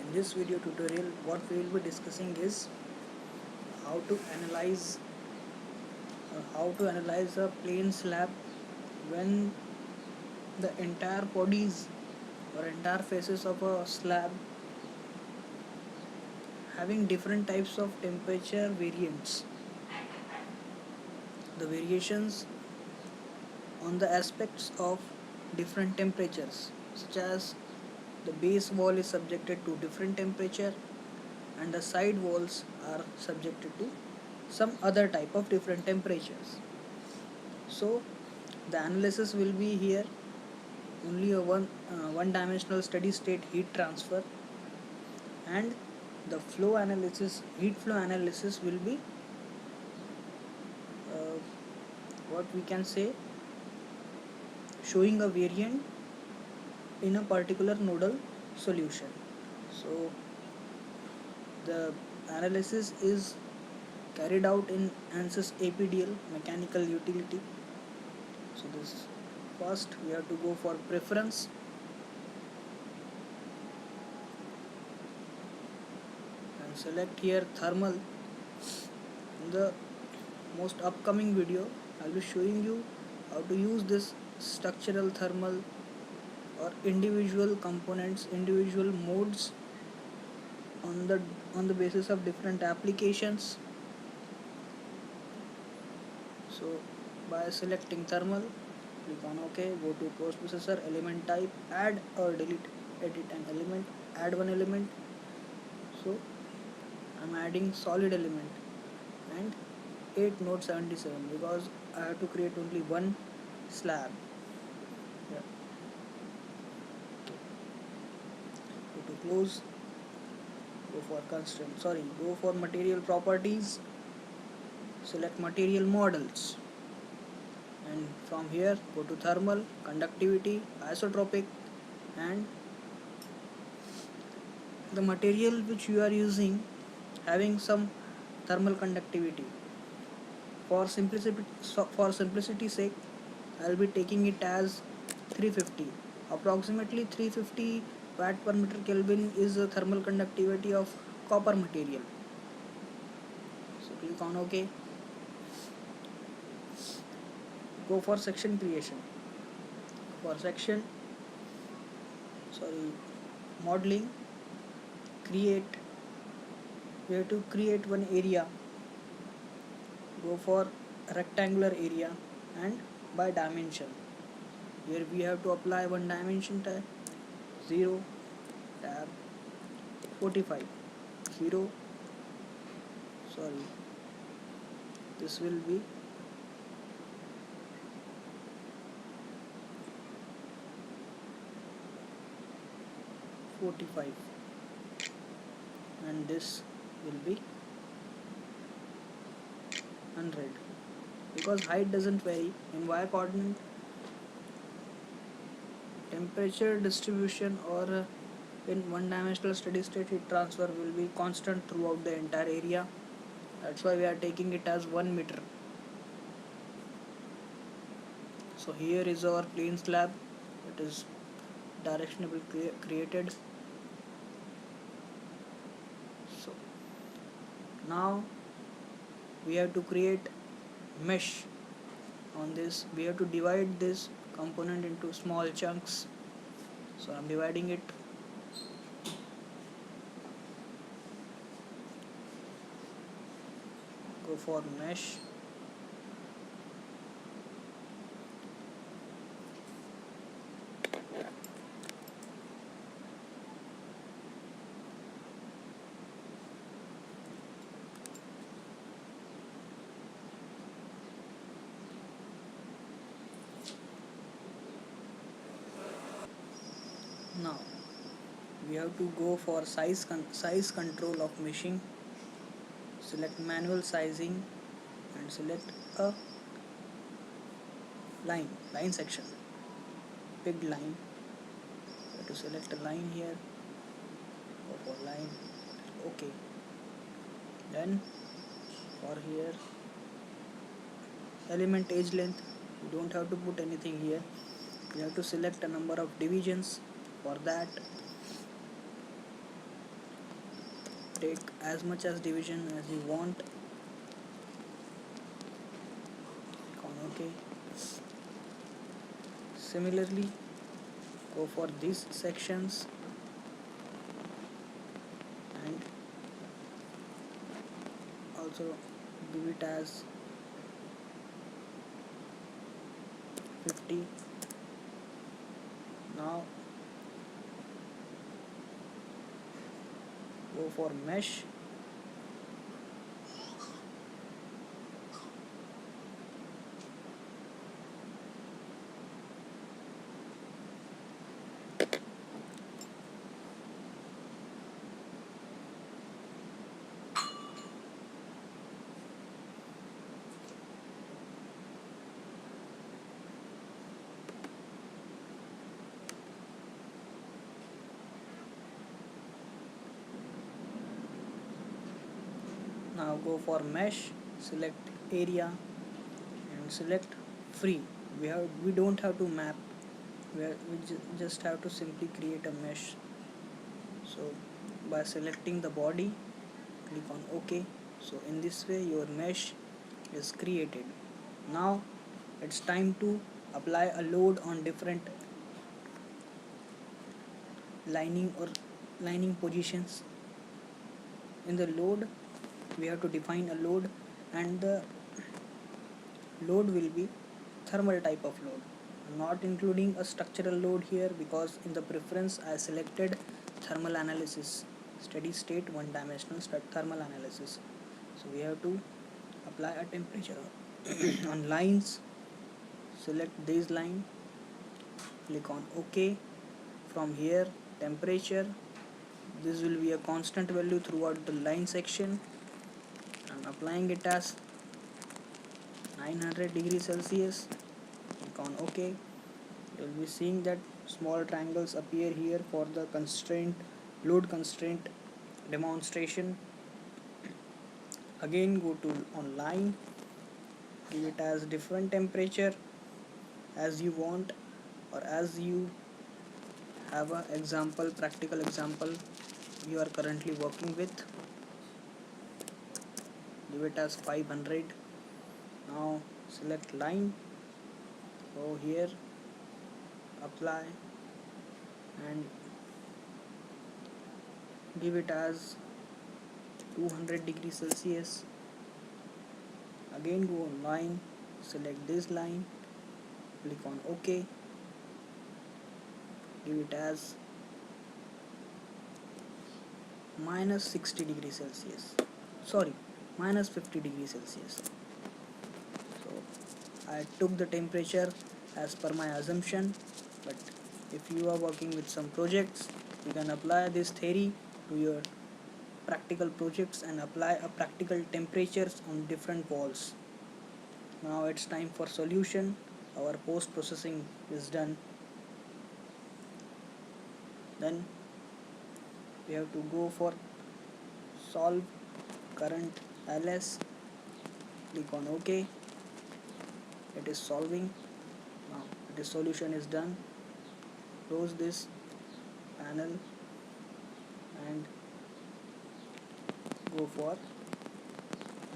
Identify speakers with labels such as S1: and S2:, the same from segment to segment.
S1: In this video tutorial, what we will be discussing is how to analyze a plane slab when the entire bodies or entire faces of a slab having different types of temperature variants. The variations on the aspects of different temperatures, such as the base wall is subjected to different temperature and the side walls are subjected to some other type of different temperatures. So the analysis will be here only a one dimensional steady state heat transfer, and the heat flow analysis will be uh, what we can say, showing a variant in a particular nodal solution. So the analysis is carried out in ANSYS APDL mechanical utility. So this first we have to go for preference, and select here thermal. In the most upcoming video, I'll be showing you how to use this structural thermal or individual components, individual modes on the basis of different applications. So by selecting thermal, click on OK, go to post processor, element type, add or delete, edit an element, add one element. So I'm adding solid element and 8 node 77 because I have to create only one slab. Yeah. Go to close, go for material properties, select material models, and from here go to thermal, conductivity, isotropic, and the material which you are using having some thermal conductivity. For simplicity sake, I'll be taking it as 350. Approximately 350 watt per meter Kelvin is the thermal conductivity of copper material. So click on OK. Go for section creation. For section, modeling, create. We have to create one area. Go for rectangular area and by dimension. Here we have to apply one dimension type, 0, tab 45, 0, this will be 45 and this will be 100, because height doesn't vary in y coordinate. Temperature distribution or in one dimensional steady state heat transfer will be constant throughout the entire area. That's why we are taking it as 1 meter. So here is our plane slab. It is directionally created. So now we have to create mesh on this. We have to divide this component into small chunks. So I'm dividing it. Go for mesh. Now we have to go for size control of meshing. Select manual sizing and select a line section, big line. You have to select a line here, go for line, OK. Then for here, element edge length, you don't have to put anything here. You have to select a number of divisions. For that, take as much as division as you want. Click on OK. Similarly, go for these sections and also give it as 50. Now go for mesh. Now go for mesh, select area and select free. We don't have to map, we just have to simply create a mesh. So by selecting the body, click on OK. So in this way your mesh is created. Now it's time to apply a load on different lining positions. In the load, we have to define a load, and the load will be thermal type of load, not including a structural load here, because in the preference I selected thermal analysis, steady state one dimensional thermal analysis. So we have to apply a temperature on lines. Select this line, click on OK. From here, temperature, this will be a constant value throughout the line section. I'm applying it as 900 degrees Celsius. Click on OK. You'll be seeing that small triangles appear here for the load constraint demonstration. Again, go to on line, give it as different temperature as you want, or as you have a practical example you are currently working with. Give it as 500. Now select line, go here, apply, and give it as 200 degrees Celsius. Again go on line, select this line, click on OK, give it as minus 60 degrees Celsius, sorry, minus 50 degrees Celsius. So I took the temperature as per my assumption, but if you are working with some projects, you can apply this theory to your practical projects and apply a practical temperatures on different walls. Now it's time for solution. Our post processing is done. Then we have to go for solve current ls, click on OK. It is solving. Now the solution is done. Close this panel and go for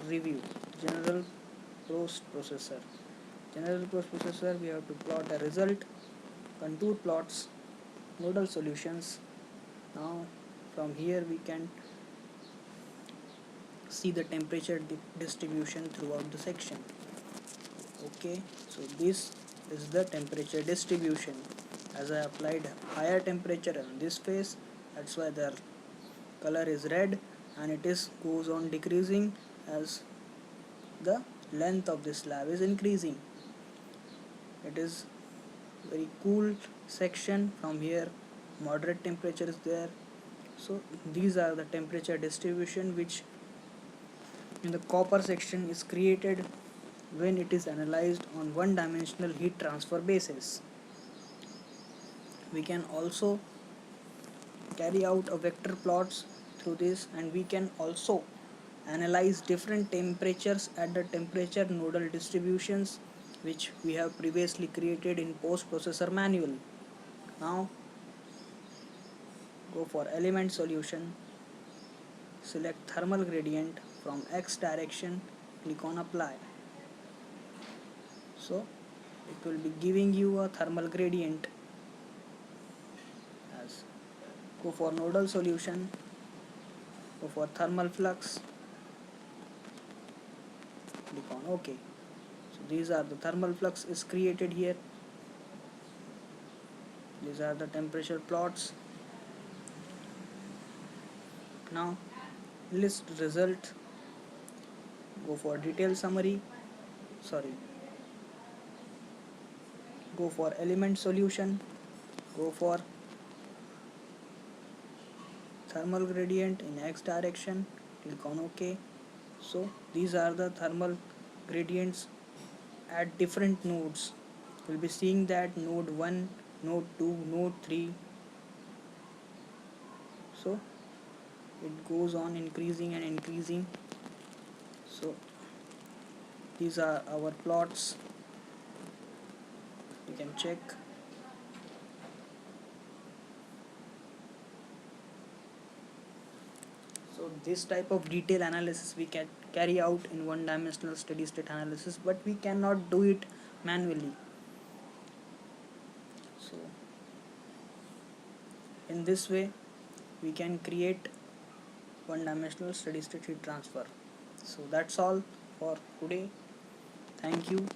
S1: review. General post processor. General post processor, we have to plot a result, contour plots, nodal solutions. Now from here we can see the temperature distribution throughout the section. Okay, so this is the temperature distribution. As I applied higher temperature on this face, that's why the color is red, and it is goes on decreasing as the length of this slab is increasing. It is very cool section. From here moderate temperature is there. So these are the temperature distribution which in the copper section is created when it is analyzed on one dimensional heat transfer basis. We can also carry out a vector plots through this, and we can also analyze different temperatures at the temperature nodal distributions which we have previously created in post processor manual. Now go for element solution, select thermal gradient from X direction, click on apply. So it will be giving you a thermal gradient. As go for nodal solution, go for thermal flux, click on OK. So these are the thermal flux is created here. These are the temperature plots. Now list result, go for detailed summary, sorry, go for element solution, go for thermal gradient in X direction, click on OK. So these are the thermal gradients at different nodes. We'll be seeing that node 1, node 2, node 3. So it goes on increasing and increasing. So these are our plots, you can check. So this type of detail analysis we can carry out in one dimensional steady state analysis, but we cannot do it manually. So in this way we can create one dimensional steady state heat transfer. So that's all for today. Thank you.